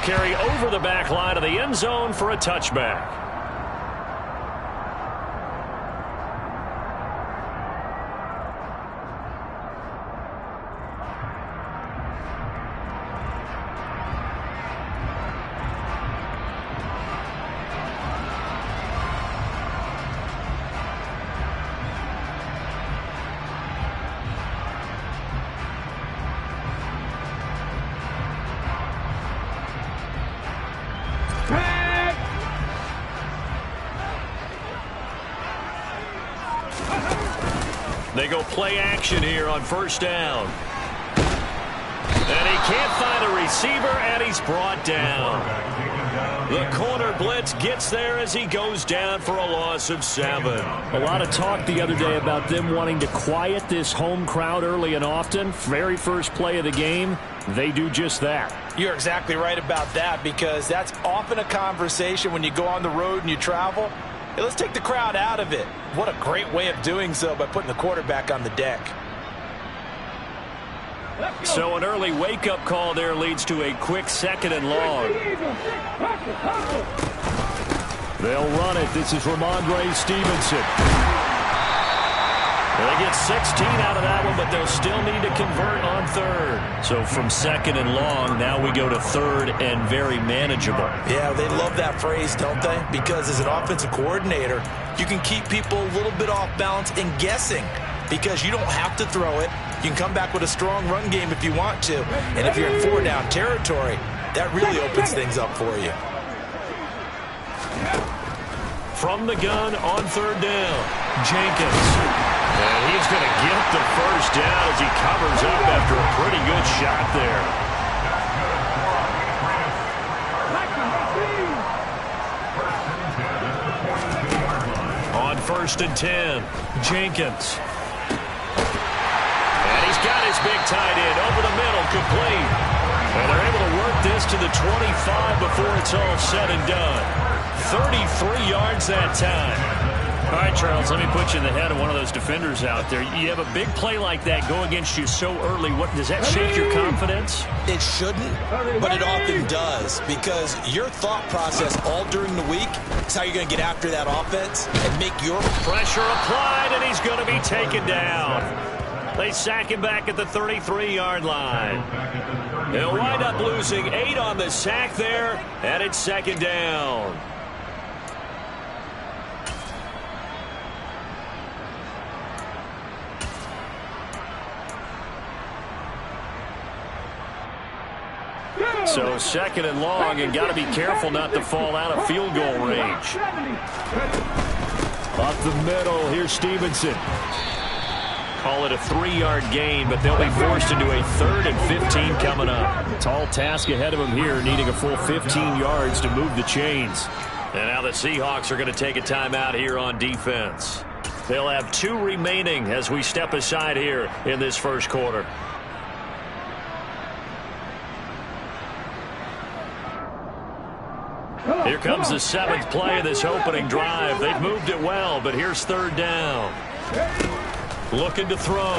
carry over the back line of the end zone for a touchback. They go play action here on first down. And he can't find a receiver, and he's brought down. The corner blitz gets there as he goes down for a loss of 7. A lot of talk the other day about them wanting to quiet this home crowd early and often. Very first play of the game, they do just that. You're exactly right about that, because that's often a conversation when you go on the road and you travel. Hey, let's take the crowd out of it. What a great way of doing so by putting the quarterback on the deck. So an early wake-up call there leads to a quick 2nd and long. They'll run it. This is Ramondre Stevenson. They get 16 out of that one, but they'll still need to convert on 3rd. So from 2nd and long, now we go to 3rd and very manageable. Yeah, they love that phrase, don't they? Because as an offensive coordinator, you can keep people a little bit off balance and guessing, because you don't have to throw it. You can come back with a strong run game if you want to. And if you're in 4-down territory, that really opens things up for you. From the gun on 3rd down, Jenkins. And he's going to get the first down as he covers up after a pretty good shot there. On 1st and 10, Jenkins. And he's got his big tight end over the middle, complete. And they're able to work this to the 25 before it's all said and done. 33 yards that time. All right, Charles, let me put you in the head of one of those defenders out there. You have a big play like that go against you so early. What does that shake your confidence? It shouldn't, but it often does, because your thought process all during the week is how you're going to get after that offense and make your pressure applied, and he's going to be taken down. They sack him back at the 33-yard line. They'll wind up losing 8 on the sack there, and it's 2nd down. So 2nd and long, and got to be careful not to fall out of field goal range. Up the middle, here's Stevenson. Call it a 3-yard gain, but they'll be forced into a 3rd and 15 coming up. Tall task ahead of them here, needing a full 15 yards to move the chains. And now the Seahawks are going to take a timeout here on defense. They'll have 2 remaining as we step aside here in this first quarter. Here comes the 7th play of this opening drive. They've moved it well, but here's 3rd down. Looking to throw.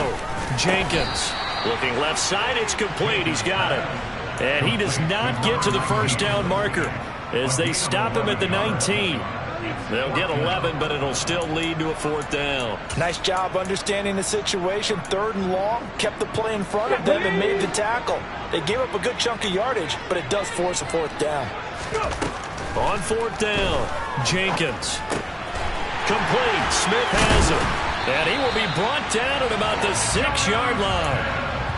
Jenkins. Looking left side. It's complete. He's got it. And he does not get to the first down marker as they stop him at the 19. They'll get 11, but it'll still lead to a 4th down. Nice job understanding the situation. 3rd and long. Kept the play in front of them and made the tackle. They gave up a good chunk of yardage, but it does force a 4th down. On 4th down, Jenkins. Complete. Smith has him. And he will be brought down at about the 6-yard line.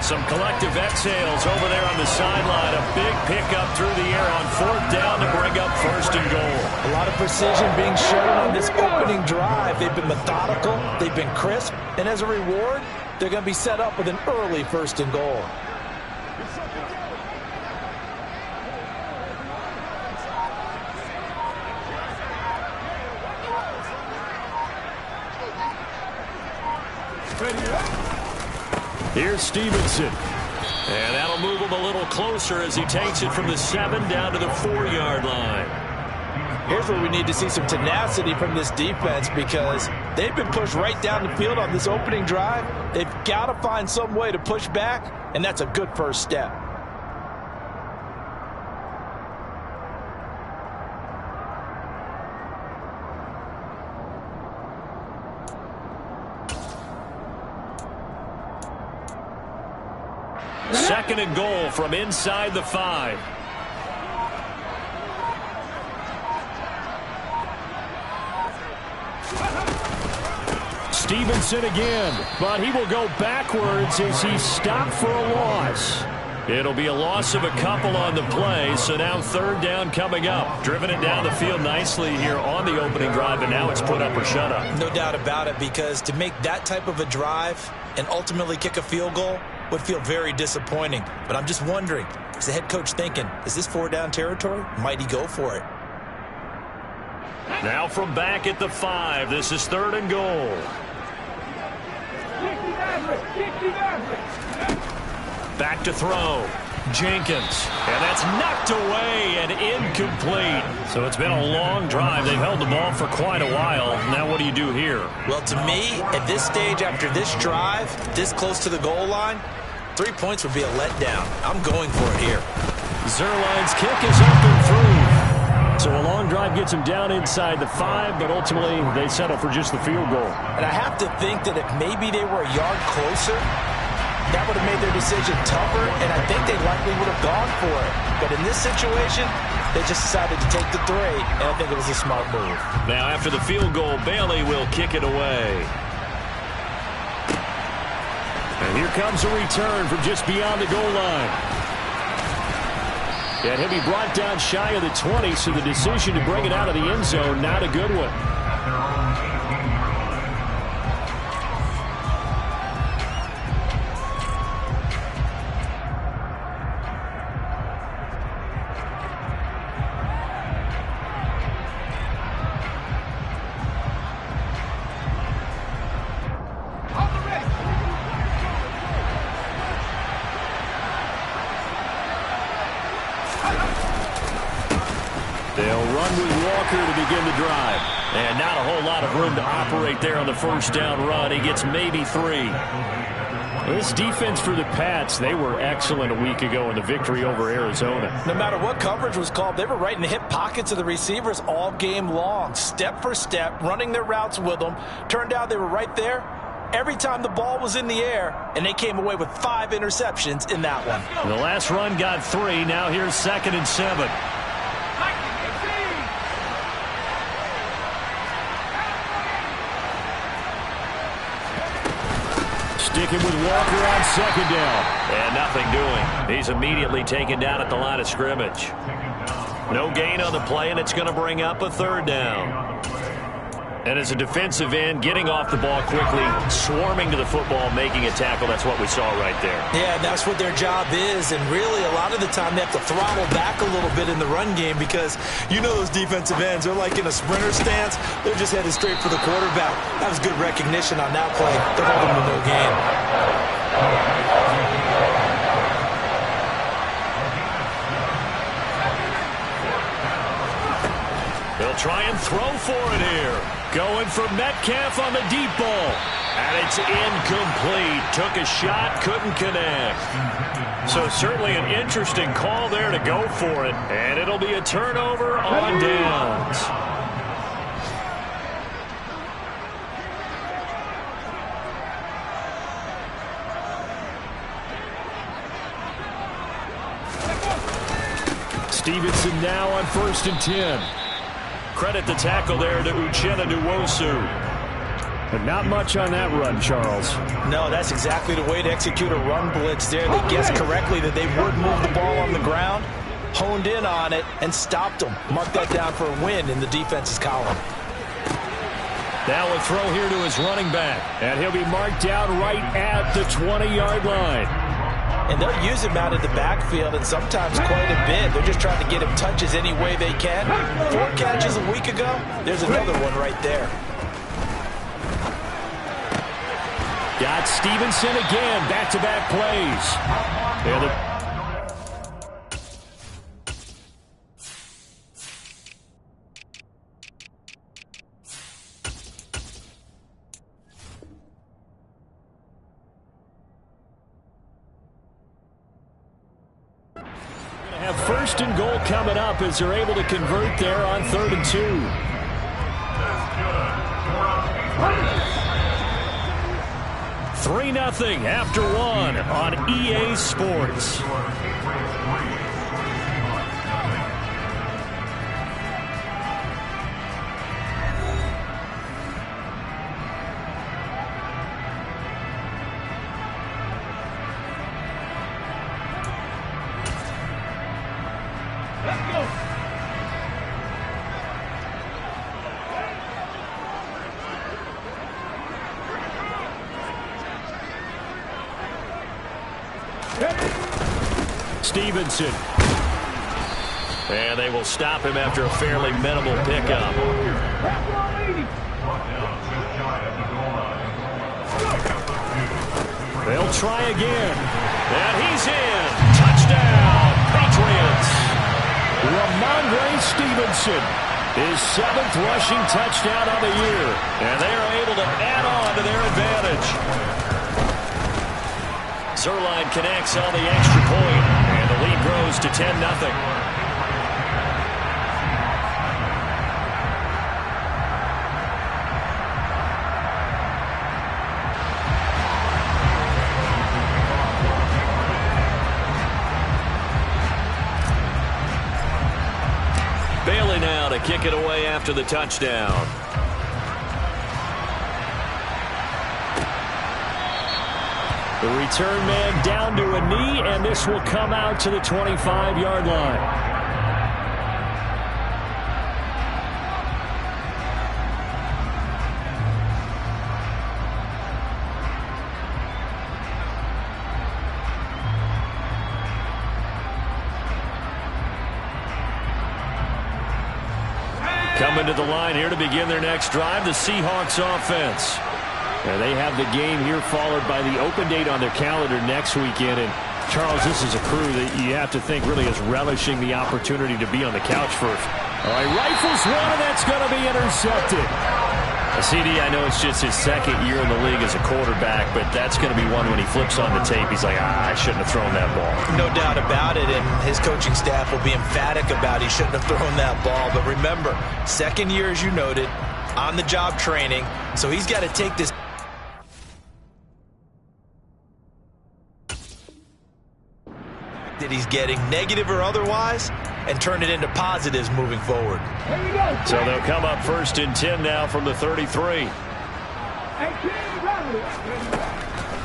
Some collective exhales over there on the sideline. A big pickup through the air on 4th down to bring up 1st and goal. A lot of precision being shown on this opening drive. They've been methodical. They've been crisp. And as a reward, they're going to be set up with an early 1st and goal. Here's Stevenson. And that'll move him a little closer as he takes it from the 7 down to the 4-yard line. Here's where we need to see some tenacity from this defense, because they've been pushed right down the field on this opening drive. They've got to find some way to push back, and that's a good first step. Second and goal from inside the 5. Stevenson again, but he will go backwards as he's stopped for a loss. It'll be a loss of a couple on the play, so now third down coming up. Driven it down the field nicely here on the opening drive, and now it's put up or shut up. No doubt about it, because to make that type of a drive and ultimately kick a field goal would feel very disappointing. But I'm just wondering, is the head coach thinking, is this 4-down territory? Might he go for it? Now from back at the 5, this is third and goal. Back to throw. Jenkins. And that's knocked away and incomplete. So it's been a long drive. They've held the ball for quite a while. Now what do you do here? Well, to me, at this stage after this drive, this close to the goal line, 3 points would be a letdown. I'm going for it here. Zuerlein's kick is up and through. So a long drive gets him down inside the 5, but ultimately they settle for just the field goal. And I have to think that if maybe they were a yard closer, that would have made their decision tougher, and I think they likely would have gone for it. But in this situation, they just decided to take the 3, and I think it was a smart move. Now after the field goal, Bailey will kick it away. And here comes a return from just beyond the goal line. And he'll be brought down shy of the 20, so the decision to bring it out of the end zone, not a good one. They'll run with Walker to begin the drive. And not a whole lot of room to operate there on the first down run. He gets maybe 3. This defense for the Pats, they were excellent a week ago in the victory over Arizona. No matter what coverage was called, they were right in the hip pockets of the receivers all game long, step for step, running their routes with them. Turned out they were right there every time the ball was in the air, and they came away with 5 interceptions in that one. The last run got 3. Now here's 2nd and 7. Sticking with Walker on 2nd down. And nothing doing. He's immediately taken down at the line of scrimmage. No gain on the play, and it's going to bring up a 3rd down. And as a defensive end, getting off the ball quickly, swarming to the football, making a tackle, that's what we saw right there. Yeah, and that's what their job is, and really a lot of the time they have to throttle back a little bit in the run game because you know those defensive ends, they're like in a sprinter stance. They're just headed straight for the quarterback. That was good recognition on that play. They're holding them to no gain. They'll try and throw for it here. Going for Metcalf on the deep ball. And it's incomplete. Took a shot, couldn't connect. So certainly an interesting call there to go for it. And it'll be a turnover on downs. Stevenson now on 1st and 10. Credit the tackle there to Uchenna Nwosu. But not much on that run, Charles. No, that's exactly the way to execute a run blitz there. They guessed correctly that they would move the ball on the ground, honed in on it, and stopped them. Mark that down for a win in the defense's column. Now a throw here to his running back. And he'll be marked down right at the 20-yard line. And they'll use him out of the backfield, and sometimes quite a bit. They're just trying to get him touches any way they can. 4 catches a week ago. There's another one right there. Got Stevenson again. Back-to-back plays. And the have 1st and goal coming up as they're able to convert there on 3rd and 2. 3-0 after one on EA Sports. Stevenson. And they will stop him after a fairly minimal pickup. They'll try again. And he's in. Touchdown, Patriots. Ramondre Stevenson, his 7th rushing touchdown of the year. And they are able to add on to their advantage. Zuerlein connects on the extra point, and the lead grows to 10-0. Bailey now to kick it away after the touchdown. The return man down to a knee, and this will come out to the 25-yard line. Coming to the line here to begin their next drive, the Seahawks offense. And they have the game here followed by the open date on their calendar next weekend. And, Charles, this is a crew that you have to think really is relishing the opportunity to be on the couch first. All right, rifles one, and that's going to be intercepted. CD, I know it's just his second year in the league as a quarterback, but that's going to be one when he flips on the tape. He's like, I shouldn't have thrown that ball. No doubt about it, and his coaching staff will be emphatic about he shouldn't have thrown that ball. But remember, second year, as you noted, on-the-job training, so he's got to take this that he's getting, negative or otherwise, and turn it into positives moving forward. So they'll come up 1st and 10 now from the 33.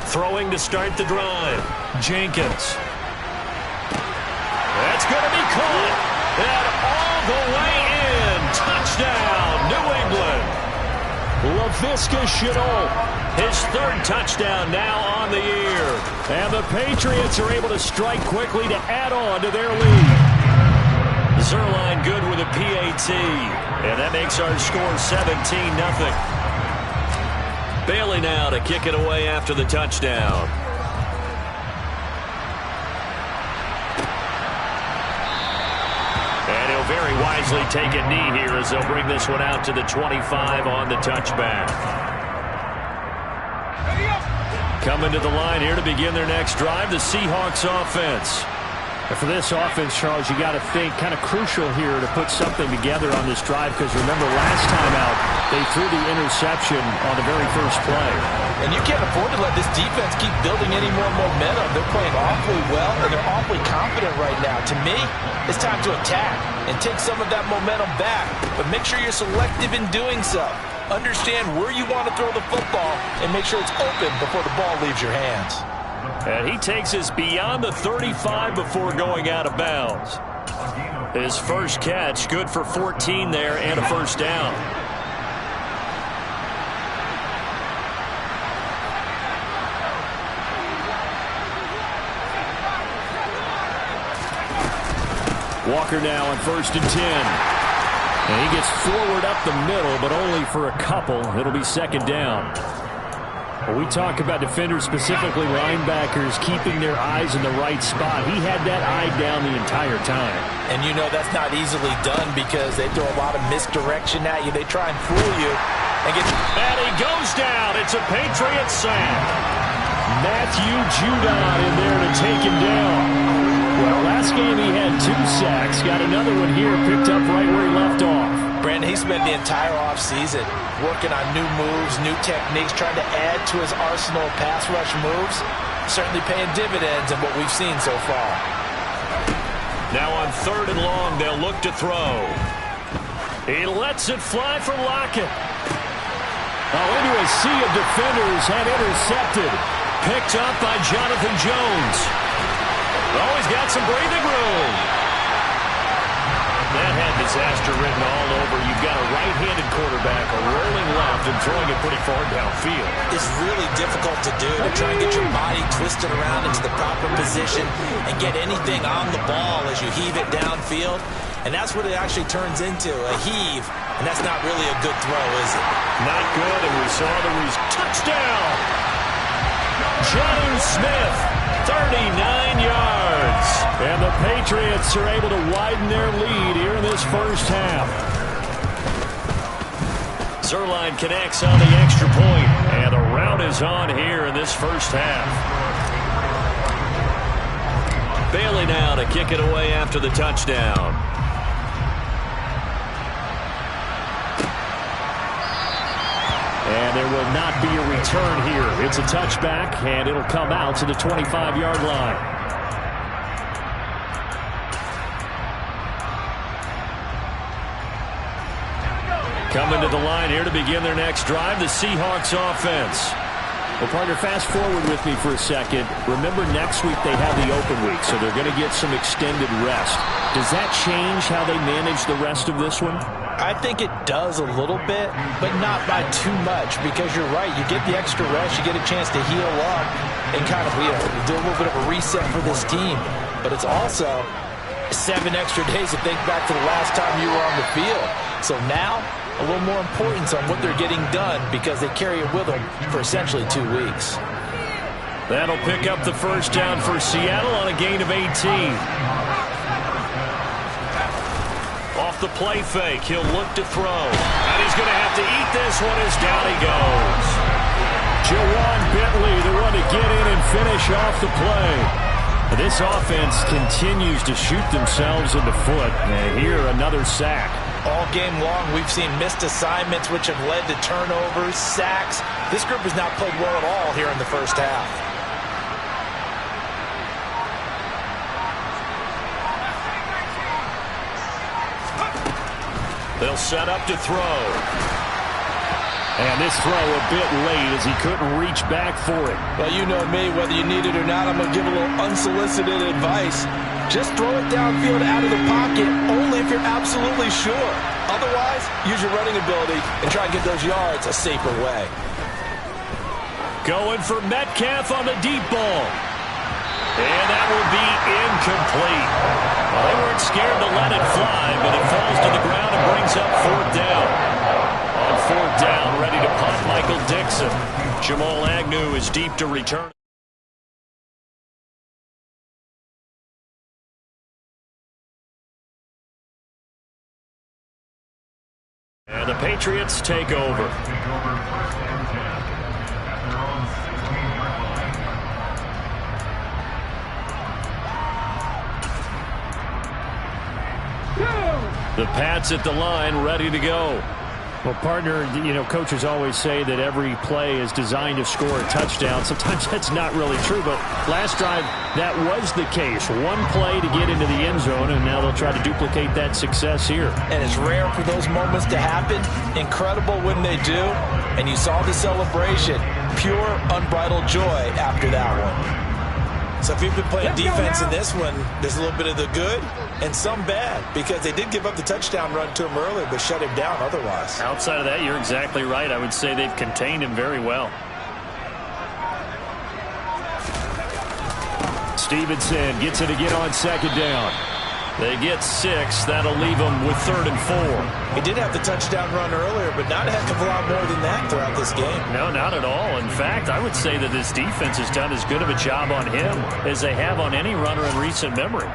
Throwing to start the drive. Jenkins. That's going to be caught. And all the way in. Touchdown, New England. Laviska Shenault, his 3rd touchdown now on the year. And the Patriots are able to strike quickly to add on to their lead. Zuerlein good with a PAT. And that makes our score 17-0. Bailey now to kick it away after the touchdown. And he'll very wisely take a knee here as they'll bring this one out to the 25 on the touchback. Coming to the line here to begin their next drive, the Seahawks offense. And for this offense, Charles, you got to think kind of crucial here to put something together on this drive, because remember last time out they threw the interception on the very first play. And you can't afford to let this defense keep building any more momentum. They're playing awfully well, and they're awfully confident right now. To me, it's time to attack and take some of that momentum back, but make sure you're selective in doing so. Understand where you want to throw the football and make sure it's open before the ball leaves your hands. And he takes us beyond the 35 before going out of bounds. His first catch, good for 14 there and a first down. Walker now on 1st and 10. And he gets forward up the middle, but only for a couple. It'll be 2nd down. When we talk about defenders, specifically linebackers, keeping their eyes in the right spot, he had that eye down the entire time. And you know that's not easily done because they throw a lot of misdirection at you. They try and fool you. And he goes down. It's a Patriots sack. Matthew Judon in there to take him down. Well, last game he had 2 sacks. Got another one here picked up right where he left off. Brandon, he spent the entire offseason working on new moves, new techniques, trying to add to his arsenal of pass rush moves. Certainly paying dividends in what we've seen so far. Now on 3rd and long, they'll look to throw. He lets it fly for Lockett. Into a sea of defenders and intercepted. Picked up by Jonathan Jones. Oh, he's got some breathing room. That had disaster written all over. You've got a right-handed quarterback, a rolling left, and throwing it pretty far downfield. It's really difficult to do, to try and get your body twisted around into the proper position and get anything on the ball as you heave it downfield. And that's what it actually turns into, a heave. And that's not really a good throw, is it? Not good, and we saw the touchdown. Jonnu Smith, 39 yards. And the Patriots are able to widen their lead here in this first half. Zuerlein connects on the extra point, and the rout is on here in this first half. Bailey now to kick it away after the touchdown. And there will not be a return here. It's a touchback, and it'll come out to the 25-yard line. Coming to the line here to begin their next drive, the Seahawks offense. Well, partner, fast forward with me for a second. Remember, next week they have the open week, so they're going to get some extended rest. Does that change how they manage the rest of this one? I think it does a little bit, but not by too much, because you're right. You get the extra rest, you get a chance to heal up and kind of do a little bit of a reset for this team. But it's also 7 extra days to think back to the last time you were on the field. So now, a little more importance on what they're getting done, because they carry it with them for essentially 2 weeks. That'll pick up the first down for Seattle on a gain of 18. Off the play fake, he'll look to throw. And he's going to have to eat this one as down he goes. Ja'Whaun Bentley, the one to get in and finish off the play. This offense continues to shoot themselves in the foot. And here, another sack. All game long, we've seen missed assignments, which have led to turnovers, sacks. This group has not played well at all here in the first half. They'll set up to throw. And this throw a bit late as he couldn't reach back for it. Well, you know me, whether you need it or not, I'm going to give a little unsolicited advice. Just throw it downfield out of the pocket, only if you're absolutely sure. Otherwise, use your running ability and try and get those yards a safer way. Going for Metcalf on the deep ball. And that will be incomplete. Well, they weren't scared to let it fly, but it falls to the ground and brings up 4th down. On 4th down, ready to punt, Michael Dixon. Jamal Agnew is deep to return. And the Patriots take over. The Pats at the line, ready to go. Well, partner, you know, coaches always say that every play is designed to score a touchdown. Sometimes that's not really true, but last drive, that was the case. One play to get into the end zone, and now they'll try to duplicate that success here. And it's rare for those moments to happen. Incredible when they do. And you saw the celebration. Pure, unbridled joy after that one. So if you've been playing defense in this one, there's a little bit of the good and some bad, because they did give up the touchdown run to him earlier, but shut him down otherwise. Outside of that, you're exactly right. I would say they've contained him very well. Stevenson gets it again on 2nd down. They get 6. That'll leave them with 3rd and 4. He did have the touchdown run earlier, but not a heck of a lot more than that throughout this game. No, not at all. In fact, I would say that this defense has done as good of a job on him as they have on any runner in recent memory.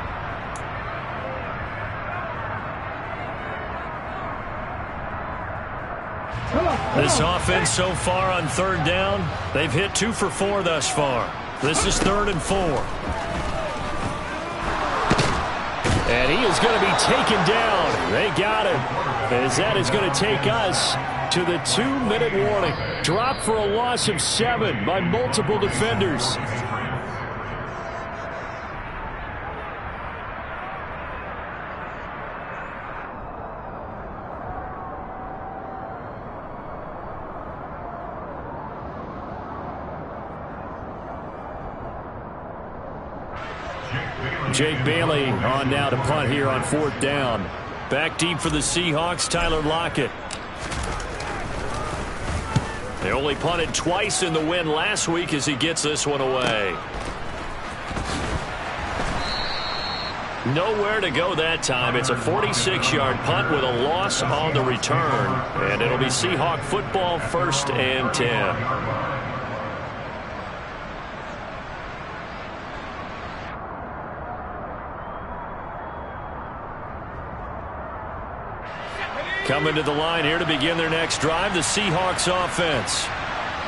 This offense so far on 3rd down, they've hit 2 for 4 thus far. This is 3rd and 4. And he is going to be taken down. They got him. As that is going to take us to the 2-minute warning. Drop for a loss of 7 by multiple defenders. Jake Bailey on now to punt here on 4th down. Back deep for the Seahawks, Tyler Lockett. They only punted twice in the win last week as he gets this one away. Nowhere to go that time. It's a 46-yard punt with a loss on the return. And it'll be Seahawk football, 1st and 10. Coming to the line here to begin their next drive, the Seahawks offense.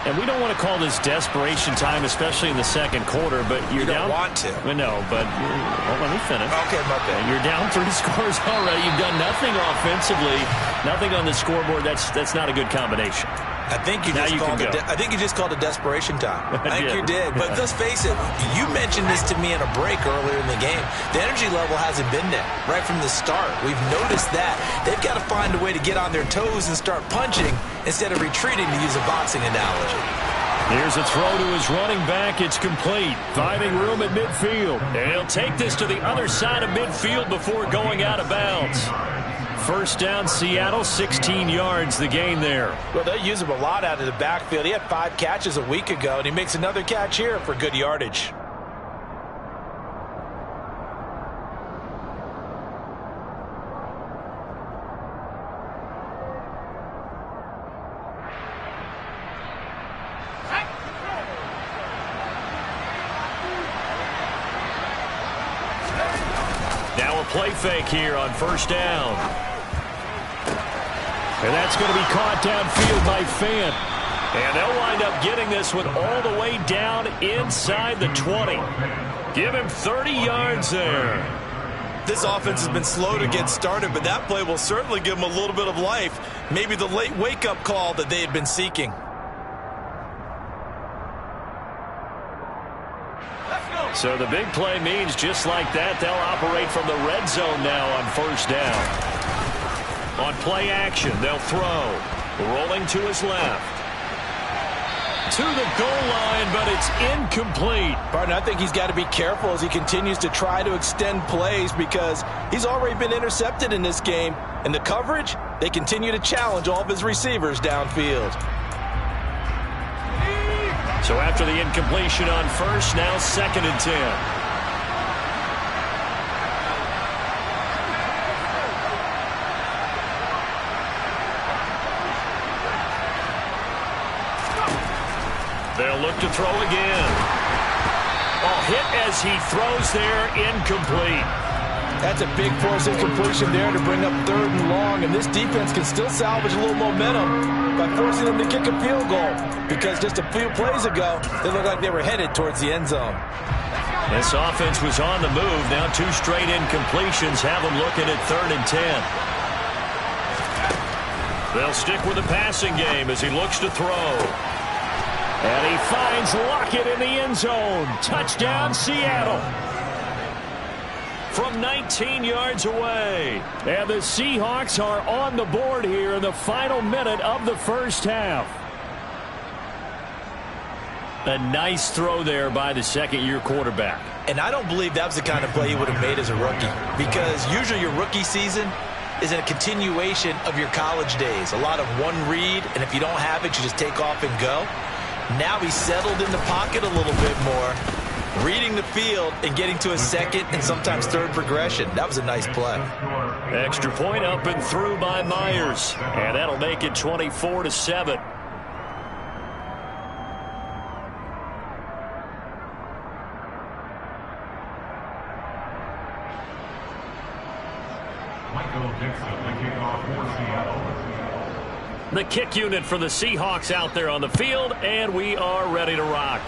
And we don't want to call this desperation time, especially in the second quarter, but you're down. You don't want to. Well, no, but let me finish. Okay, my bad. You're down 3 scores already. You've done nothing offensively, nothing on the scoreboard. That's not a good combination. I think you just called it desperation time. I think you did. But let's face it, you mentioned this to me in a break earlier in the game. The energy level hasn't been there right from the start. We've noticed that. They've got to find a way to get on their toes and start punching instead of retreating, to use a boxing analogy. Here's a throw to his running back. It's complete. Finding room at midfield. And he'll take this to the other side of midfield before going out of bounds. 1st down, Seattle, 16 yards the gain there. Well, they use him a lot out of the backfield. He had 5 catches a week ago, and he makes another catch here for good yardage. Now a play fake here on 1st down. And that's going to be caught downfield by Fant. And they'll wind up getting this one all the way down inside the 20. Give him 30 yards there. This offense has been slow to get started, but that play will certainly give them a little bit of life. Maybe the late wake-up call that they had been seeking. So the big play means just like that, they'll operate from the red zone now on 1st down. On play action, they'll throw. Rolling to his left. To the goal line, but it's incomplete. Pardon, I think he's got to be careful as he continues to try to extend plays because he's already been intercepted in this game. And the coverage, they continue to challenge all of his receivers downfield. So after the incompletion on 1st, now 2nd and 10. They'll look to throw again. Oh, hit as he throws there, incomplete. That's a big force incompletion there to bring up 3rd and long, and this defense can still salvage a little momentum by forcing them to kick a field goal because just a few plays ago, they looked like they were headed towards the end zone. This offense was on the move. Now 2 straight incompletions have them looking at 3rd and 10. They'll stick with the passing game as he looks to throw. And he finds Lockett in the end zone. Touchdown, Seattle. From 19 yards away. And the Seahawks are on the board here in the final minute of the 1st half. A nice throw there by the 2nd-year quarterback. And I don't believe that was the kind of play he would have made as a rookie because usually your rookie season is a continuation of your college days. A lot of one read, and if you don't have it, you just take off and go. Now he's settled in the pocket a little bit more, reading the field and getting to a 2nd and sometimes 3rd progression. That was a nice play. Extra point up and through by Myers. And that'll make it 24-7. The kick unit for the Seahawks out there on the field, and we are ready to rock.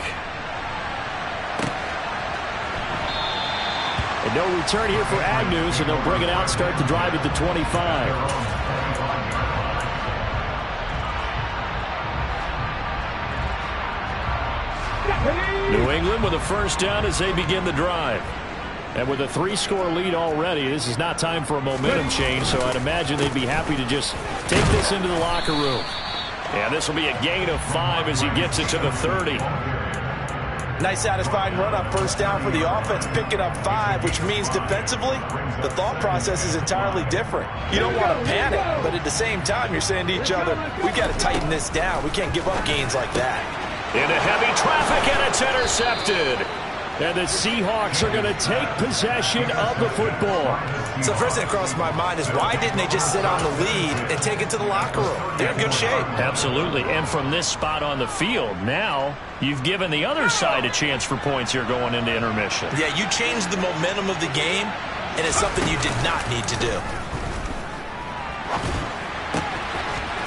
And No return here for Agnew, so they'll bring it out, start the drive at the 25. New England with a first down as they begin the drive. And with a 3-score lead already, this is not time for a momentum change, so I'd imagine they'd be happy to just take this into the locker room. And this will be a gain of 5 as he gets it to the 30. Nice satisfying run up first down for the offense, picking up 5, which means defensively, the thought process is entirely different. You don't want to panic, but at the same time, you're saying to each other, we got to tighten this down. We can't give up gains like that. Into heavy traffic, and it's intercepted. And the Seahawks are going to take possession of the football. So the first thing that crossed my mind is why didn't they just sit on the lead and take it to the locker room? They're in good shape. Absolutely. And from this spot on the field, now you've given the other side a chance for points here going into intermission. Yeah, you changed the momentum of the game, and it's something you did not need to do.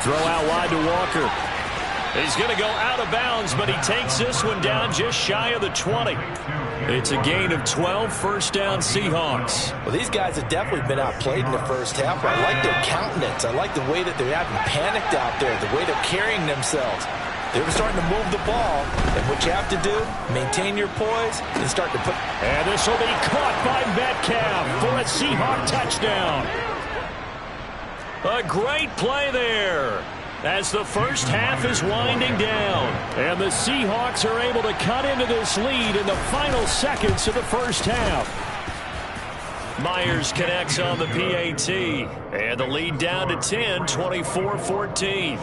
Throw out wide to Walker. He's going to go out of bounds, but he takes this one down just shy of the 20. It's a gain of 12, first down Seahawks. Well, these guys have definitely been outplayed in the first half. I like their countenance. I like the way that they're having panicked out there, the way they're carrying themselves. They were starting to move the ball, and what you have to do, maintain your poise and start to put... And this will be caught by Metcalf for a Seahawk touchdown. A great play there as the first half is winding down. And the Seahawks are able to cut into this lead in the final seconds of the first half. Myers connects on the PAT. And the lead down to 10, 24-14.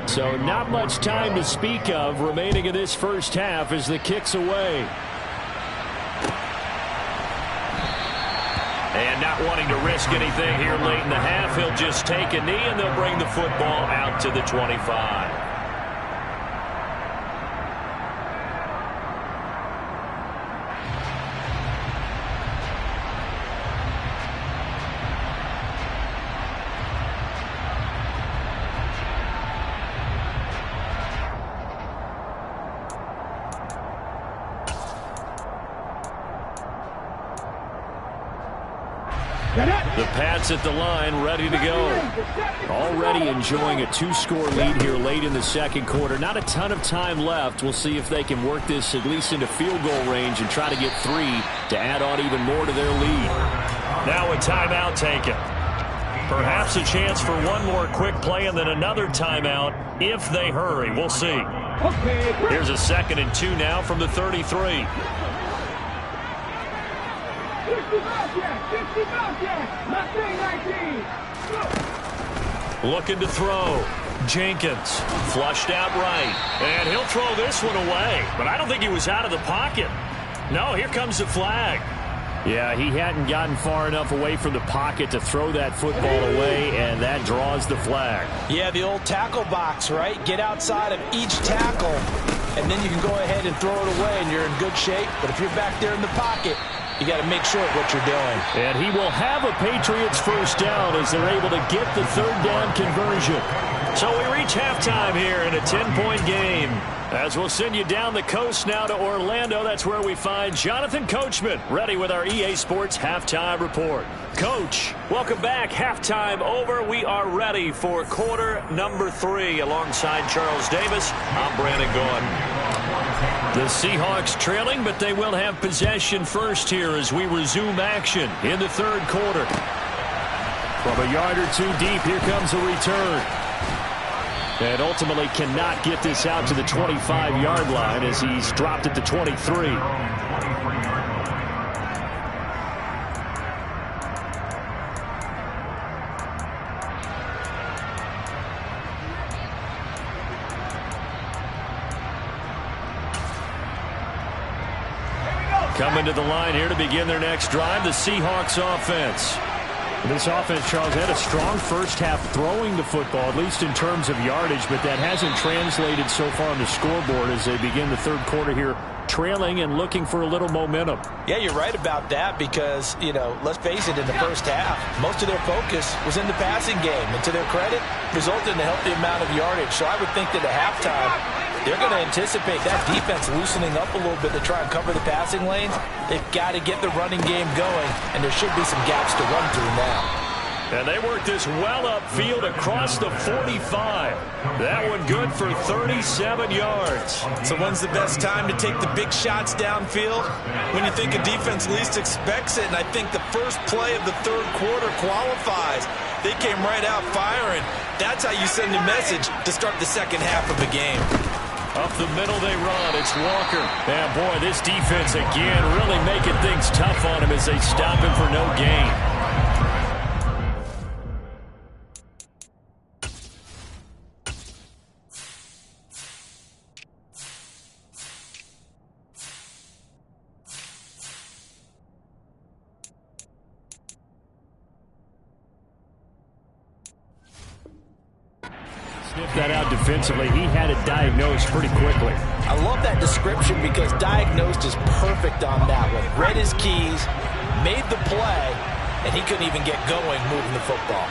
So not much time to speak of remaining in this first half as the kick's away. And not wanting to risk anything here late in the half, he'll just take a knee and they'll bring the football out to the 25. The Pats at the line, ready to go. Already enjoying a 2-score lead here late in the second quarter. Not a ton of time left. We'll see if they can work this at least into field goal range and try to get 3 to add on even more to their lead. Now a timeout taken. Perhaps a chance for one more quick play and then another timeout if they hurry. We'll see. Here's a 2nd and 2 now from the 33. Looking to throw. Jenkins flushed out right. And he'll throw this one away. But I don't think he was out of the pocket. No, here comes the flag. Yeah, he hadn't gotten far enough away from the pocket to throw that football away, and that draws the flag. Yeah, the old tackle box, right? Get outside of each tackle, and then you can go ahead and throw it away, and you're in good shape. But if you're back there in the pocket, you got to make sure of what you're doing. And he will have a Patriots first down as they're able to get the third down conversion. So we reach halftime here in a 10-point game. As we'll send you down the coast now to Orlando, that's where we find Jonathan Coachman, ready with our EA Sports Halftime Report. Coach, welcome back. Halftime over. We are ready for quarter number 3. Alongside Charles Davis, I'm Brandon Gaudin. The Seahawks trailing, but they will have possession first here as we resume action in the third quarter. From a yard or 2 deep, here comes a return. And ultimately cannot get this out to the 25-yard line as he's dropped at the 23. Coming to the line here to begin their next drive, the Seahawks offense. This offense, Charles, had a strong first half throwing the football, at least in terms of yardage, but that hasn't translated so far on the scoreboard as they begin the third quarter here trailing and looking for a little momentum. Yeah, you're right about that because, let's face it, in the first half, most of their focus was in the passing game. And to their credit, resulted in a healthy amount of yardage. So I would think that at halftime, they're going to anticipate that defense loosening up a little bit to try and cover the passing lanes. They've got to get the running game going, and there should be some gaps to run through now. And they work this well upfield across the 45. That one good for 37 yards. So when's the best time to take the big shots downfield? When you think a defense least expects it, and I think the first play of the third quarter qualifies. They came right out firing. That's how you send a message to start the second half of the game. Up the middle they run. It's Walker. And boy, this defense again really making things tough on him as they stop him for no gain. That out defensively. He had it diagnosed pretty quickly. I love that description because diagnosed is perfect on that one. Read his keys, made the play, and he couldn't even get going moving the football.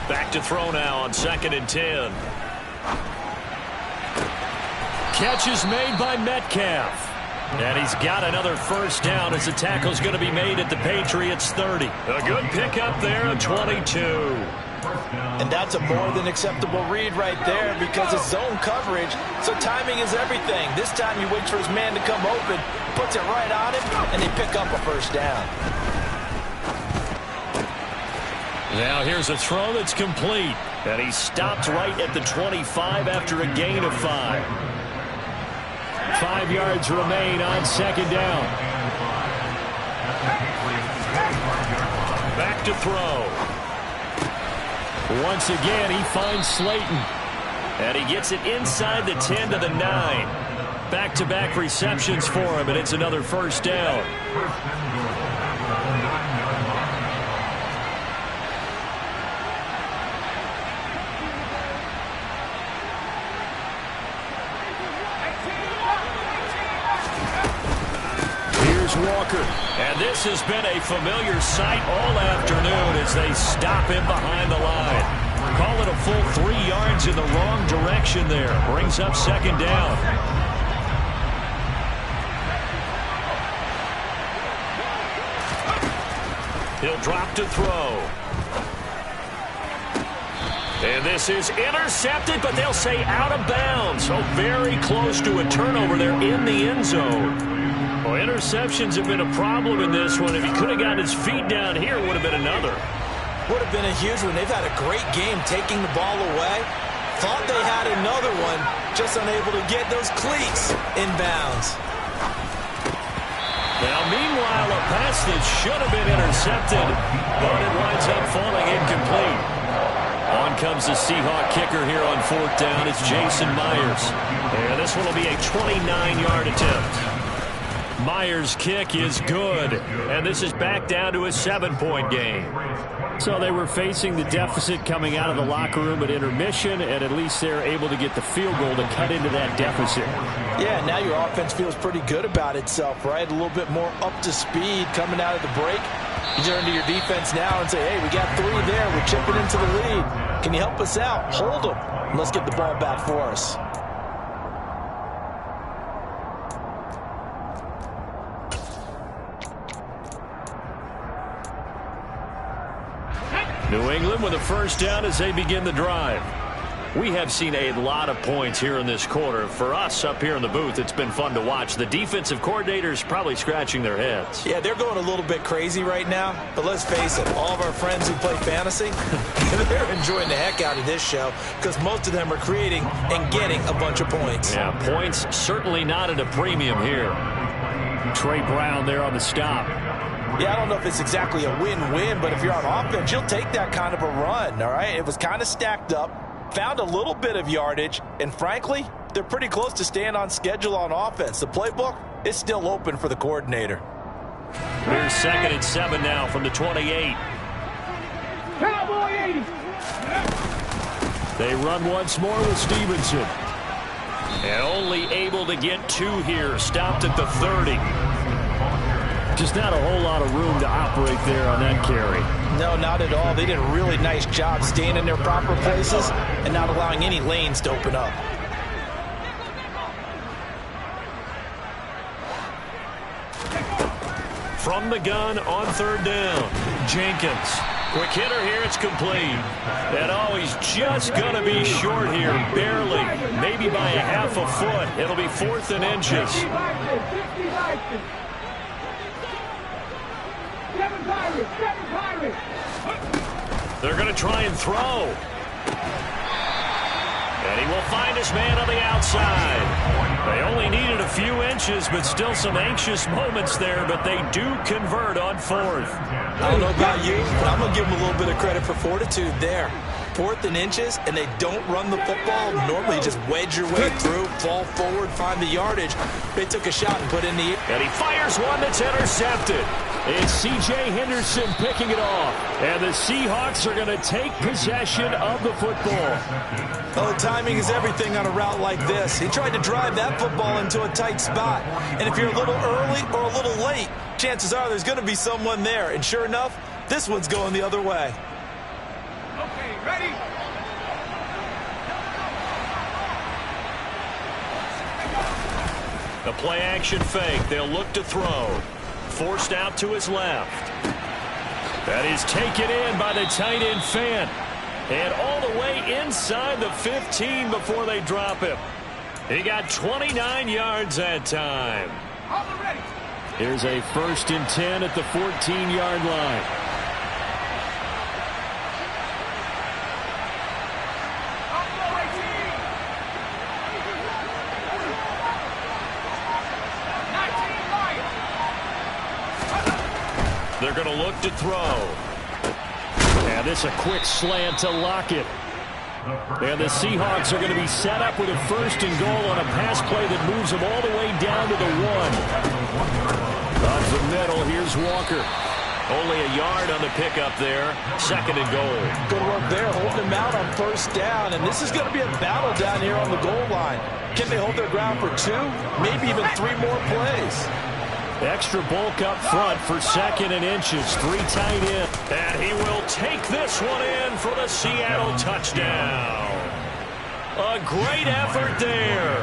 Back to throw now on 2nd and 10. Catch is made by Metcalf. And he's got another first down as the tackle's going to be made at the Patriots 30. A good pickup there of 22. And that's a more than acceptable read right there because it's zone coverage, so timing is everything. This time he waits for his man to come open, puts it right on him, and they pick up a first down. Now here's a throw that's complete. And he stopped right at the 25 after a gain of 5. 5 yards remain on 2nd down. Back to throw. Once again, he finds Slayton. And he gets it inside the 10 to the 9. Back-to-back receptions for him, and it's another first down. Walker. And this has been a familiar sight all afternoon as they stop him behind the line. Call it a full 3 yards in the wrong direction there. Brings up 2nd down. He'll drop to throw. And this is intercepted, but they'll say out of bounds. So very close to a turnover there in the end zone. Well, interceptions have been a problem in this one. If he could have gotten his feet down here, it would have been another. Would have been a huge one. They've had a great game taking the ball away. Thought they had another one, just unable to get those cleats inbounds. Now, meanwhile, a pass that should have been intercepted, but it winds up falling incomplete. On comes the Seahawk kicker here on 4th down. It's Jason Myers. And this one will be a 29-yard attempt. Myers' kick is good, and this is back down to a 7-point game. So they were facing the deficit coming out of the locker room at intermission, and at least they're able to get the field goal to cut into that deficit. Yeah, now your offense feels pretty good about itself, right? A little bit more up to speed coming out of the break. You turn to your defense now and say, hey, we got 3 there. We're chipping into the lead. Can you help us out? Hold them. And let's get the ball back for us. New England with a first down as they begin the drive. We have seen a lot of points here in this quarter. For us up here in the booth, it's been fun to watch. The defensive coordinators probably scratching their heads. Yeah, they're going a little bit crazy right now. But let's face it, all of our friends who play fantasy, they're enjoying the heck out of this show because most of them are creating and getting a bunch of points. Yeah, points certainly not at a premium here. Trey Brown there on the stop. Yeah, I don't know if it's exactly a win-win, but if you're on offense, you'll take that kind of a run, all right? It was kind of stacked up, found a little bit of yardage, and frankly, they're pretty close to staying on schedule on offense. The playbook is still open for the coordinator. Here's 2nd and 7 now from the 28. Cowboy 80. They run once more with Stevenson. And only able to get 2 here. Stopped at the 30. Just not a whole lot of room to operate there on that carry. No, not at all. They did a really nice job staying in their proper places and not allowing any lanes to open up. From the gun on 3rd down. Jenkins. Quick hitter here. It's complete. And oh, he's just going to be short here. Barely. Maybe by a half a foot. It'll be 4th and inches. They're going to try and throw. And he will find his man on the outside. They only needed a few inches, but still some anxious moments there, but they do convert on 4th. I don't know about you, but I'm going to give them a little bit of credit for fortitude there. 4th and inches, and they don't run the football. Normally just wedge your way through, fall forward, find the yardage. They took a shot and put in the... And he fires one that's intercepted. It's C.J. Henderson picking it off. And the Seahawks are going to take possession of the football. Oh, timing is everything on a route like this. He tried to drive that football into a tight spot. And if you're a little early or a little late, chances are there's going to be someone there. And sure enough, this one's going the other way. Okay, ready? The play action fake. They'll look to throw. Forced out to his left. That is taken in by the tight end Fant. And all the way inside the 15 before they drop him. He got 29 yards that time. Here's a 1st and 10 at the 14-yard line. They're going to look to throw. And this a quick slant to Lockett. And the Seahawks are going to be set up with a 1st and goal on a pass play that moves them all the way down to the 1. Up the middle, here's Walker. Only a yard on the pickup there. 2nd and goal. Good work there, holding them out on 1st down. And this is going to be a battle down here on the goal line. Can they hold their ground for 2? Maybe even 3 more plays. Extra bulk up front for 2nd and inches. 3 tight end. And he will take this one in for the Seattle touchdown. A great effort there.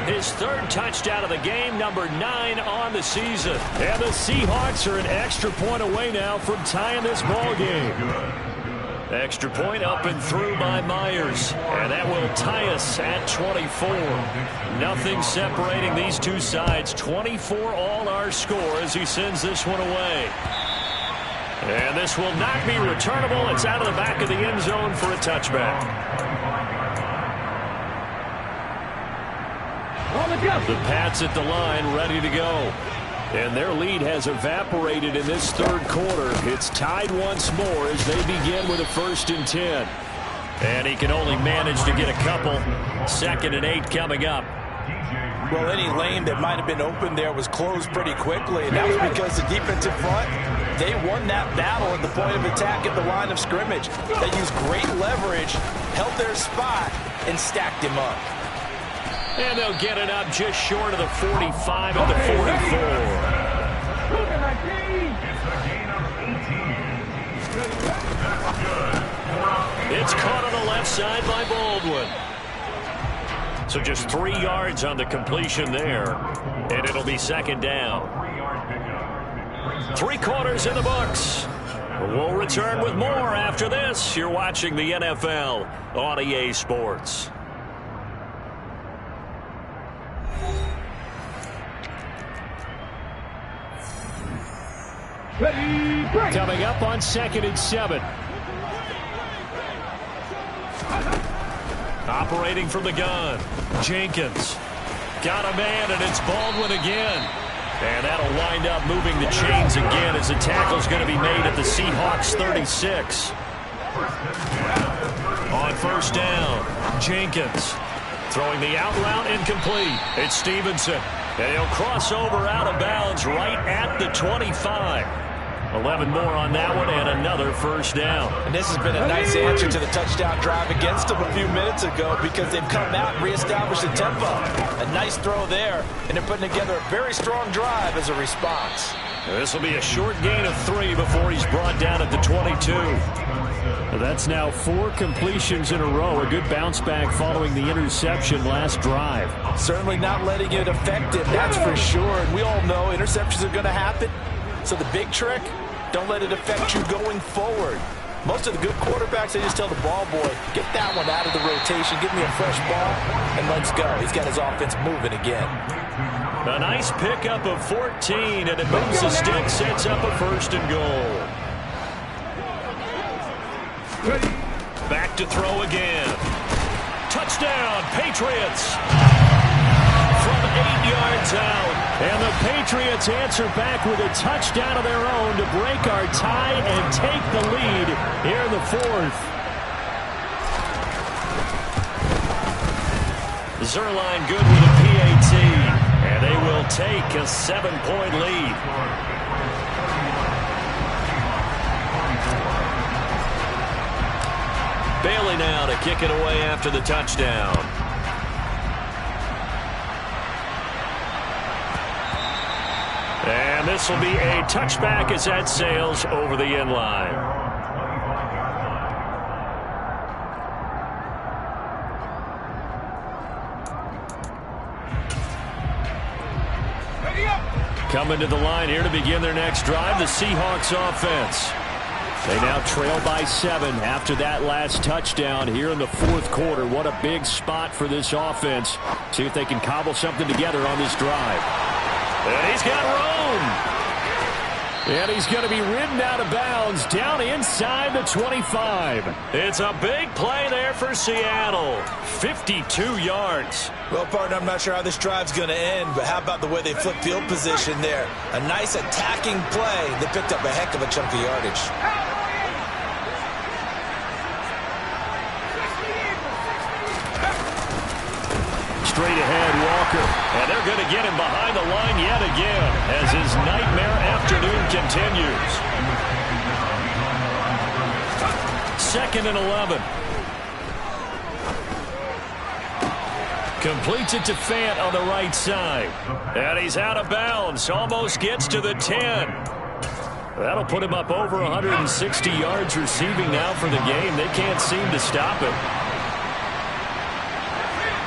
His 3rd touchdown of the game, number 9 on the season. And the Seahawks are an extra point away now from tying this ball game. Extra point up and through by Myers. And that will tie us at 24. Nothing separating these two sides. 24 all our score as he sends this one away. And this will not be returnable. It's out of the back of the end zone for a touchback. The Pats at the line ready to go. And their lead has evaporated in this 3rd quarter. It's tied once more as they begin with a 1st and 10. And he can only manage to get a couple. 2nd and 8 coming up. Well, any lane that might have been open there was closed pretty quickly. And that was because the defensive front, they won that battle at the point of attack at the line of scrimmage. They used great leverage, held their spot, and stacked him up. And they'll get it up just short of the 45 at the 44. It's caught on the left side by Baldwin. So just 3 yards on the completion there. And it'll be 2nd down. 3 quarters in the books. We'll return with more after this. You're watching the NFL on EA Sports. Coming up on 2nd and 7. Operating from the gun. Jenkins. Got a man, and it's Baldwin again. And that'll wind up moving the chains again as the tackle's going to be made at the Seahawks 36. On 1st down, Jenkins. Throwing the out route incomplete. It's Stevenson. And he'll cross over out of bounds right at the 25. 11 more on that one and another first down. And this has been a nice answer to the touchdown drive against them a few minutes ago because they've come out and reestablished the tempo. A nice throw there, and they're putting together a very strong drive as a response. This will be a short gain of 3 before he's brought down at the 22. That's now 4 completions in a row. A good bounce back following the interception last drive. Certainly not letting it affect him, that's for sure. And we all know interceptions are going to happen. So the big trick, don't let it affect you going forward. Most of the good quarterbacks, they just tell the ball boy, get that one out of the rotation, give me a fresh ball, and let's go. He's got his offense moving again. A nice pickup of 14, and it moves the stick, sets up a 1st and goal. Back to throw again. Touchdown, Patriots! From 8 yards out. And the Patriots answer back with a touchdown of their own to break our tie and take the lead here in the 4th. Zuerlein good with a PAT. And they will take a 7-point lead. Bailey now to kick it away after the touchdown. And this will be a touchback as that sails over the end line. Coming to the line here to begin their next drive, the Seahawks offense. They now trail by 7 after that last touchdown here in the 4th quarter. What a big spot for this offense. See if they can cobble something together on this drive. And he's got room. And he's going to be ridden out of bounds down inside the 25. It's a big play there for Seattle. 52 yards. Well, partner, I'm not sure how this drive's going to end, but how about the way they flip field position there? A nice attacking play. They picked up a heck of a chunk of yardage. Straight ahead, Walker. And they're going to get him behind the line yet again as his nightmare afternoon continues. 2nd and 11. Completes it to Fant on the right side. And he's out of bounds. Almost gets to the 10. That'll put him up over 160 yards receiving now for the game. They can't seem to stop it.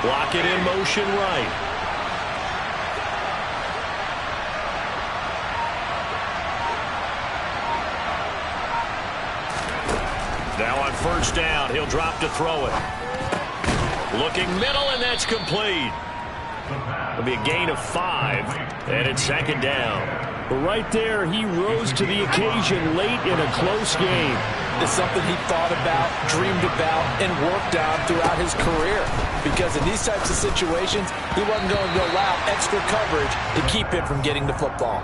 Block it in motion right. Now on 1st down, he'll drop to throw it. Looking middle, and that's complete. It'll be a gain of 5, and it's 2nd down. Right there, he rose to the occasion late in a close game. It's something he thought about, dreamed about, and worked on throughout his career. Because in these types of situations, he wasn't going to allow extra coverage to keep him from getting the football.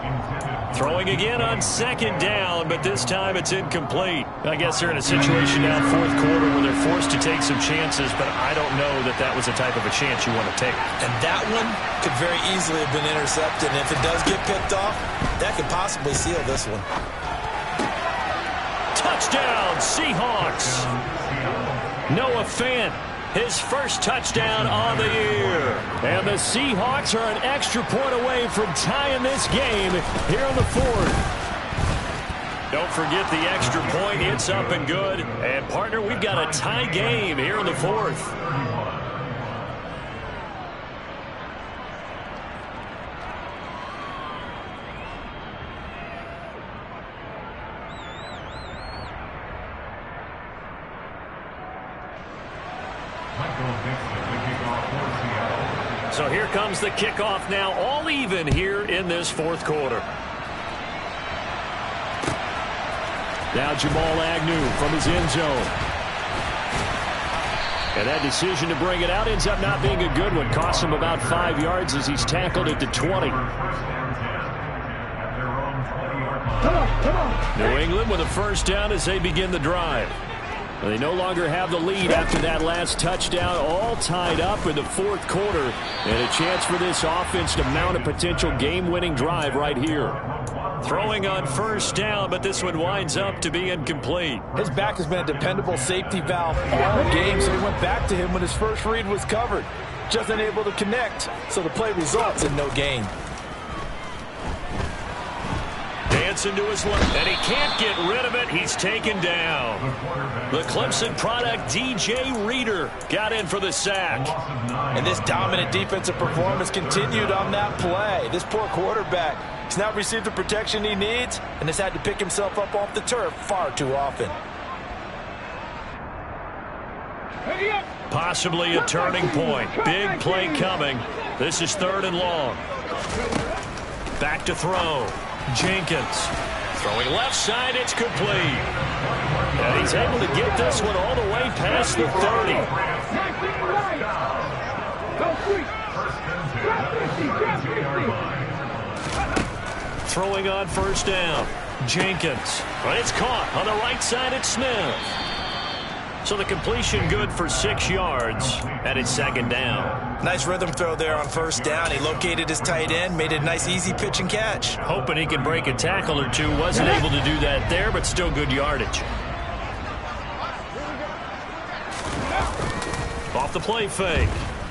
Throwing again on 2nd down, but this time it's incomplete. I guess they're in a situation now, 4th quarter, where they're forced to take some chances, but I don't know that that was the type of a chance you want to take. And that one could very easily have been intercepted. And if it does get picked off, that could possibly seal this one. Touchdown, Seahawks. Noah Fant, his first touchdown on the year. And the Seahawks are an extra point away from tying this game here in the 4th. Don't forget the extra point. It's up and good. And, partner, we've got a tie game here in the 4th. So here comes the kickoff now, all even here in this 4th quarter. Now Jamal Agnew from his end zone. And that decision to bring it out ends up not being a good one. Costs him about 5 yards as he's tackled at the 20. New England with a 1st down as they begin the drive. They no longer have the lead after that last touchdown, all tied up in the 4th quarter. And a chance for this offense to mount a potential game-winning drive right here. Throwing on first down, but this one winds up to be incomplete. His back has been a dependable safety valve all game, so he went back to him when his first read was covered. Just unable to connect, so the play results in no gain. Dancing to his left, and he can't get rid of it. He's taken down. The Clemson product, DJ Reader, got in for the sack. And this dominant defensive performance continued on that play. This poor quarterback has not received the protection he needs and has had to pick himself up off the turf far too often. Possibly a turning point. Big play coming. This is 3rd and long. Back to throw. Jenkins throwing left side. It's complete. And he's able to get this one all the way past the 30. Throwing on first down. Jenkins. But it's caught on the right side at Smith. So the completion good for 6 yards, and it's 2nd down. Nice rhythm throw there on first down. He located his tight end, made it a nice easy pitch and catch. Hoping he can break a tackle or two. Wasn't able to do that there, but still good yardage. Off the play fake.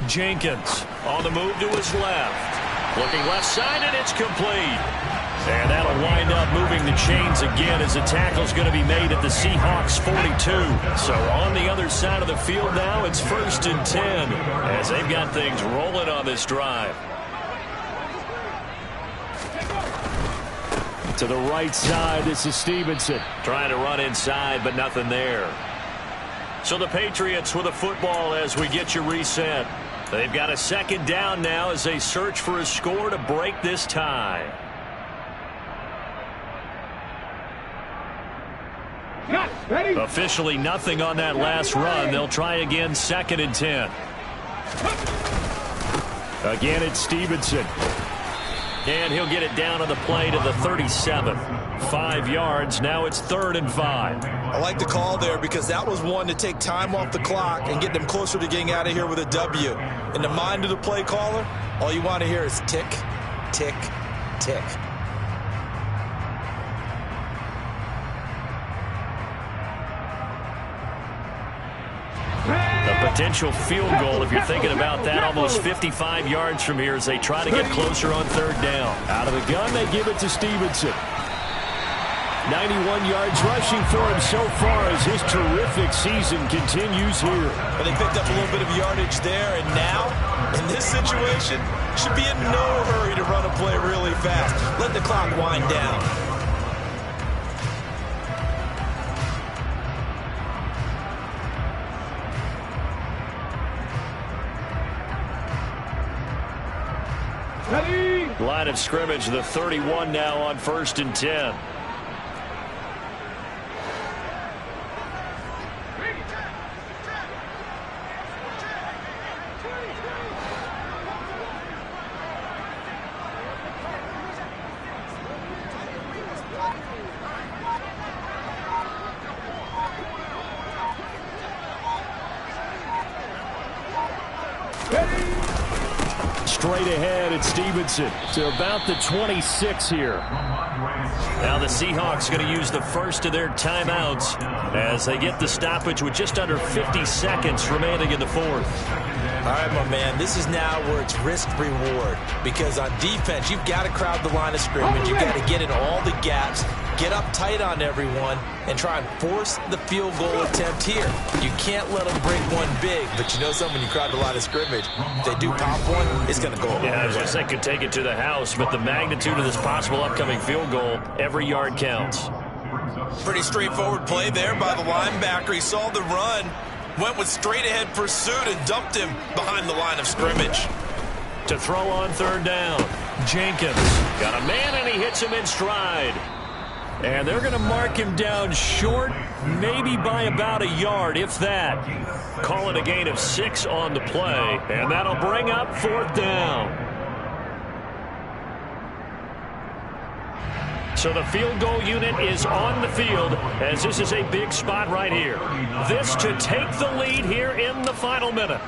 Jenkins on the move to his left. Looking left side, and it's complete. And that'll wind up moving the chains again as the tackle's going to be made at the Seahawks 42. So on the other side of the field now, it's 1st and 10 as they've got things rolling on this drive. To the right side, this is Stevenson. Trying to run inside, but nothing there. So the Patriots with a football as we get you reset. They've got a 2nd down now as they search for a score to break this tie. Officially nothing on that last run. They'll try again, 2nd and 10. Again, it's Stevenson. And he'll get it down on the play to the 37. 5 yards. Now it's 3rd and 5. I like the call there because that was one to take time off the clock and get them closer to getting out of here with a W. In the mind of the play caller, all you want to hear is tick, tick, tick. Potential field goal, if you're thinking about that, almost 55 yards from here as they try to get closer on 3rd down. Out of the gun, they give it to Stevenson. 91 yards rushing for him so far as his terrific season continues here. And they picked up a little bit of yardage there, and now, in this situation, should be in no hurry to run a play really fast. Let the clock wind down. Line of scrimmage, the 31 now on 1st and 10. Straight ahead, it's Stevenson to about the 26 here. Now the Seahawks going to use the first of their timeouts as they get the stoppage with just under 50 seconds remaining in the 4th. All right, my man, this is now where it's risk-reward because on defense, you've got to crowd the line of scrimmage. You've got to get in all the gaps, get up tight on everyone, and try and force the field goal attempt here. You can't let them break one big, but you know something, when you crowd the line of scrimmage, if they do pop one, it's going to go a long I was way. going to say could take it to the house, but the magnitude of this possible upcoming field goal, every yard counts. Pretty straightforward play there by the linebacker. He saw the run, went with straight-ahead pursuit, and dumped him behind the line of scrimmage. To throw on 3rd down, Jenkins got a man, and he hits him in stride. And they're going to mark him down short, maybe by about a yard, if that. Call it a gain of 6 on the play, and that'll bring up 4th down. So the field goal unit is on the field as this is a big spot right here. This to take the lead here in the final minute.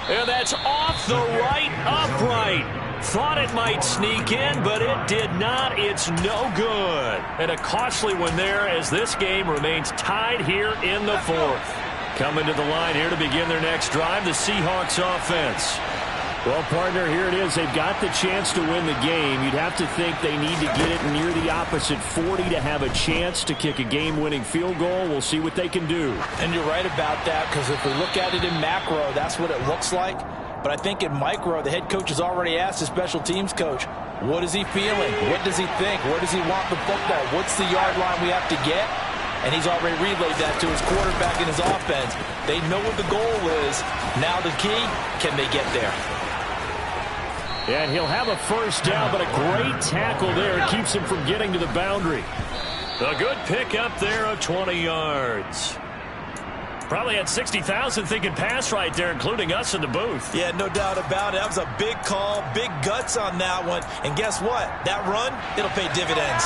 And that's off the right upright. Thought it might sneak in, but it did not. It's no good. And a costly one there as this game remains tied here in the fourth. Coming to the line here to begin their next drive, the Seahawks offense. Well, partner, here it is. They've got the chance to win the game. You'd have to think they need to get it near the opposite 40 to have a chance to kick a game-winning field goal. We'll see what they can do. And you're right about that, because if we look at it in macro, that's what it looks like. But I think in micro, the head coach has already asked the special teams coach, what is he feeling? What does he think? Where does he want the football? What's the yard line we have to get? And he's already relayed that to his quarterback and his offense. They know what the goal is. Now the key, can they get there? And he'll have a first down, but a great tackle there. It keeps him from getting to the boundary. A good pick up there of 20 yards. Probably had 60,000 thinking pass right there, including us in the booth. Yeah, no doubt about it. That was a big call, big guts on that one. And guess what? That run, it'll pay dividends.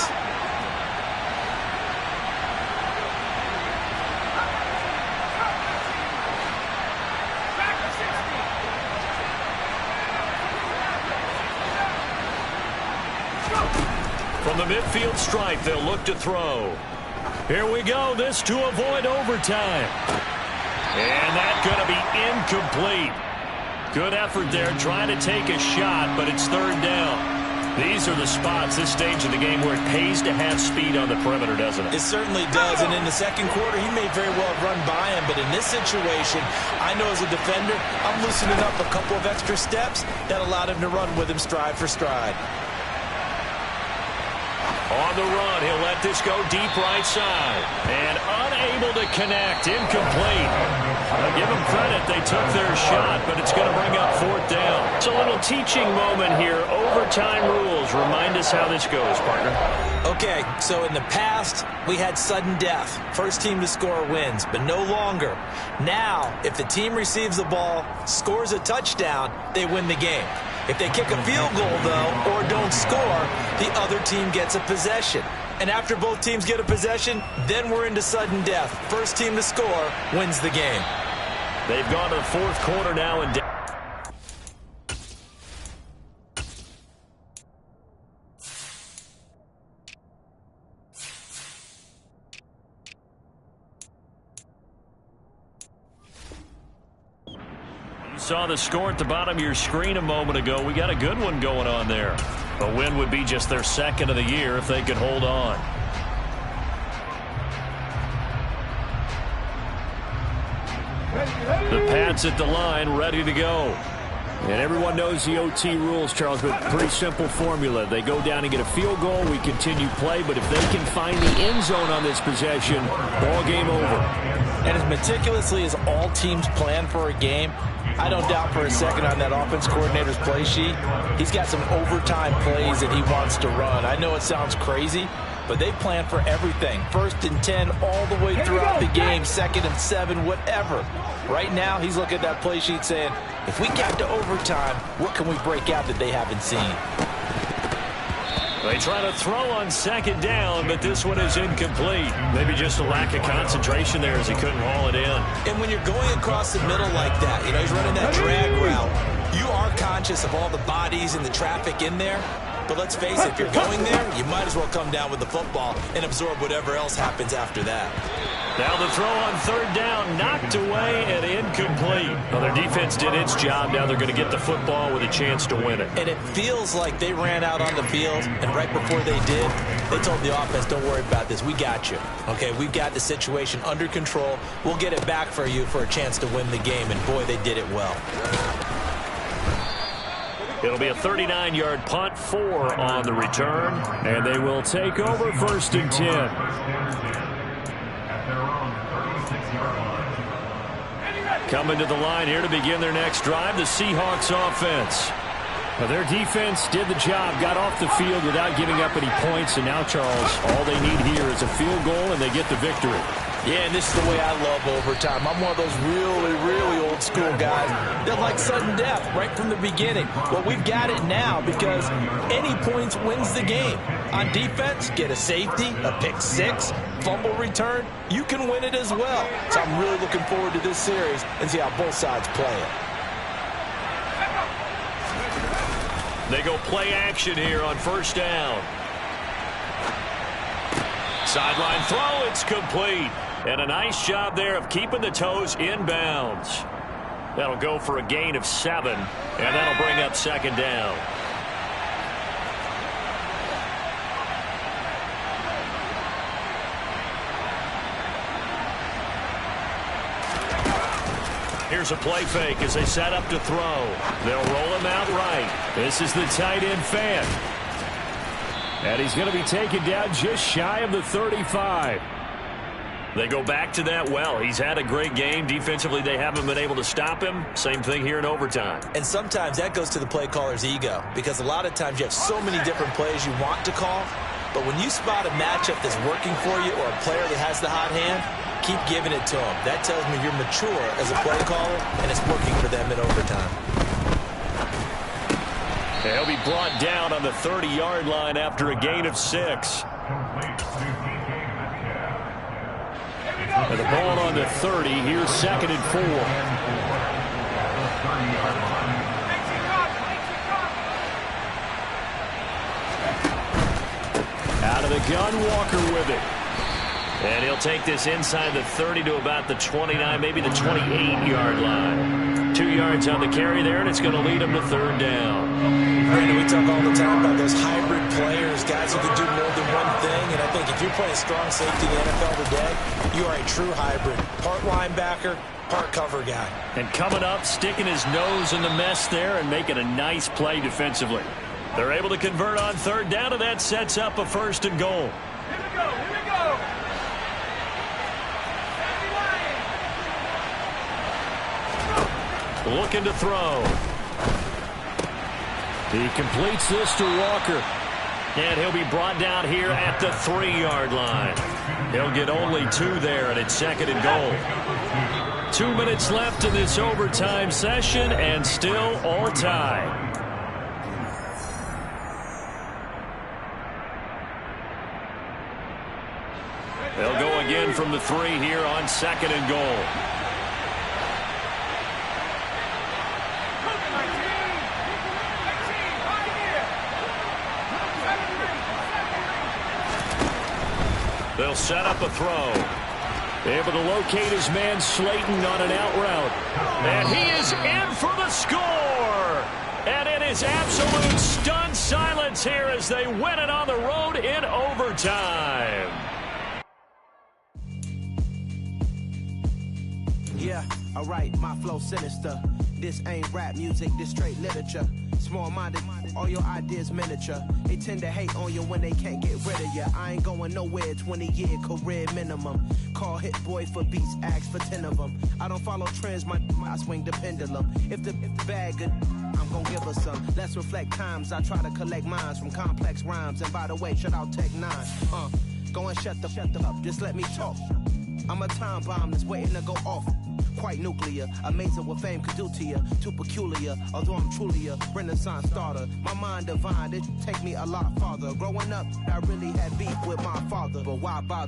From the midfield stripe, they'll look to throw. Here we go. This to avoid overtime. And that's going to be incomplete. Good effort there, trying to take a shot, but it's third down. These are the spots, this stage of the game, where it pays to have speed on the perimeter, doesn't it? It certainly does, and in the second quarter, he may very well run by him, but in this situation, I know as a defender, I'm loosening up a couple of extra steps that allowed him to run with him stride for stride. On the run, he'll let this go deep right side. And unable to connect, incomplete. I'll give them credit, they took their shot, but it's going to bring up fourth down. It's a little teaching moment here. Overtime rules. Remind us how this goes, partner. Okay, so in the past, we had sudden death. First team to score wins, but no longer. Now, if the team receives the ball, scores a touchdown, they win the game. If they kick a field goal, though, or don't score, the other team gets a possession. And after both teams get a possession, then we're into sudden death. First team to score wins the game. They've gone to the fourth quarter now and saw the score at the bottom of your screen a moment ago. We got a good one going on there. A win would be just their second of the year if they could hold on. The Pats at the line, ready to go. And everyone knows the OT rules, Charles, but pretty simple formula. They go down and get a field goal, we continue play, but if they can find the end zone on this possession, ball game over. And as meticulously as all teams plan for a game, I don't doubt for a second on that offense coordinator's play sheet, he's got some overtime plays that he wants to run. I know it sounds crazy, but they plan for everything. 1st and 10 all the way throughout the game, 2nd and 7, whatever. Right now, he's looking at that play sheet saying, if we get to overtime, what can we break out that they haven't seen? They try to throw on second down, but this one is incomplete. Maybe just a lack of concentration there as he couldn't haul it in. And when you're going across the middle like that, you know, he's running that drag route, you are conscious of all the bodies and the traffic in there. But let's face it, if you're going there, you might as well come down with the football and absorb whatever else happens after that. Now the throw on third down, knocked away and incomplete. Well, their defense did its job. Now they're going to get the football with a chance to win it. And it feels like they ran out on the field, and right before they did, they told the offense, don't worry about this. We got you. Okay, we've got the situation under control. We'll get it back for you for a chance to win the game. And, boy, they did it well. It'll be a 39-yard punt, 4 on the return. And they will take over 1st and 10. Coming to the line here to begin their next drive, the Seahawks offense. Well, their defense did the job, got off the field without giving up any points, and now, Charles, all they need here is a field goal, and they get the victory. Yeah, and this is the way I love overtime. I'm one of those really, really old school guys that like sudden death right from the beginning. Well, we've got it now because any points wins the game. On defense, get a safety, a pick six, fumble return, you can win it as well. So I'm really looking forward to this series and see how both sides play it. They go play action here on first down. Sideline throw, it's complete. And a nice job there of keeping the toes inbounds. That'll go for a gain of 7, and that'll bring up second down. Here's a play fake as they set up to throw. They'll roll him out right. This is the tight end fan. And he's going to be taken down just shy of the 35. They go back to that well. He's had a great game. Defensively, they haven't been able to stop him. Same thing here in overtime. And sometimes that goes to the play caller's ego, because a lot of times you have so many different plays you want to call, but when you spot a matchup that's working for you or a player that has the hot hand, keep giving it to him. That tells me you're mature as a play caller, and it's working for them in overtime. He'll be brought down on the 30-yard line after a gain of 6. And the ball on the 30. Here's 2nd and 4. Out of the gun, Walker with it. And he'll take this inside the 30 to about the 29, maybe the 28-yard line. 2 yards on the carry there, and it's going to lead him to 3rd down. Brandon, we talk all the time about those hybrid players, guys who can do more than one thing. And I think if you're playing strong safety in the NFL today, you are a true hybrid. Part linebacker, part cover guy. And coming up, sticking his nose in the mess there and making a nice play defensively. They're able to convert on 3rd down, and that sets up a 1st and goal. Here we go, here we go. Looking to throw. He completes this to Walker. And he'll be brought down here at the 3-yard line. He'll get only 2 there, and it's 2nd and goal. 2 minutes left in this overtime session, and still all tied. They'll go again from the 3 here on 2nd and goal. They'll set up a throw. Able to locate his man Slayton on an out route. And he is in for the score. And it is absolute stunned silence here as they win it on the road in overtime. Yeah, alright, my flow sinister. This ain't rap music, this straight literature. Small-minded, all your ideas miniature. They tend to hate on you when they can't get rid of you. I ain't going nowhere, 20-year career minimum. Call Hit Boy for beats, ask for 10 of them. I don't follow trends, I swing the pendulum. If the bag good, I'm gonna give her some. Let's reflect times, I try to collect minds from complex rhymes. And by the way, shout out Tech 9. Go and shut the up, just let me talk. I'm a time bomb that's waiting to go off. Quite nuclear, amazing what fame could do to you. Too peculiar, although I'm truly a Renaissance starter. My mind divine, it take me a lot farther. Growing up, I really had beef with my father, but why bother?